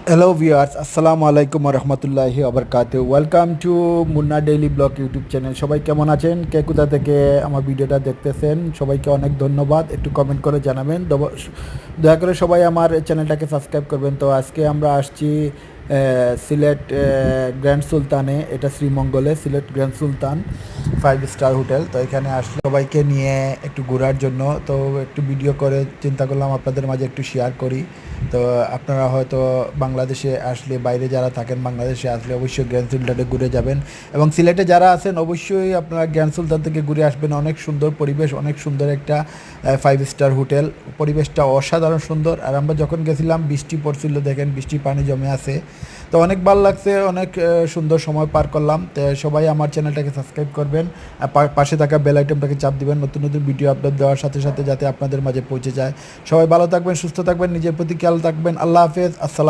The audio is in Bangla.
হ্যালো ভিউয়ার্স, আসসালামু আলাইকুম রহমতুল্লাহি আবরকাত। Welcome to Munna daily blog YouTube channel. সবাই কেমন আছেন? কে কোথা থেকে আমার ভিডিওটা দেখতেছেন? সবাইকে অনেক ধন্যবাদ। একটু কমেন্ট করে জানাবেন। দয়া করে সবাই আমার চ্যানেলটাকে সাবস্ক্রাইব করবেন। তো আজকে আমরা আসছি সিলেট গ্র্যান্ড সুলতানে। এটা শ্রীমঙ্গলে সিলেট গ্র্যান্ড সুলতান 5 স্টার হোটেল। তো এখানে আসলে সবাইকে নিয়ে একটু ঘোরার জন্য তো একটু ভিডিও করে চিন্তা করলাম আপনাদের মাঝে একটু শেয়ার করি। তো আপনারা হয়তো বাংলাদেশে আসলে, বাইরে যারা থাকেন বাংলাদেশে আসলে অবশ্যই গ্র্যান্ড সুলতানে ঘুরে যাবেন, এবং সিলেটে যারা আছেন অবশ্যই আপনারা গ্র্যান্ড সুলতান থেকে ঘুরে আসবেন। অনেক সুন্দর পরিবেশ, অনেক সুন্দর একটা 5 স্টার হোটেল। পরিবেশটা অসাধারণ সুন্দর। আর আমরা যখন গেছিলাম বৃষ্টি পড়ছিল, দেখেন বৃষ্টি পানি জমে আছে। তো অনেক ভালো লাগছে, অনেক সুন্দর সময় পার করলাম। তো সবাই আমার চ্যানেলটাকে সাবস্ক্রাইব করবেন, আর পাশে থাকা বেল আইটেমটাকে চাপ দিবেন নতুন নতুন ভিডিও আপলোড দেওয়ার সাথে সাথে, যাতে আপনাদের মাঝে পৌঁছে যায়। সবাই ভালো থাকবেন, সুস্থ থাকবেন, নিজের প্রতি খেয়াল থাকবেন। আল্লাহ হাফেজ। আসসালাম।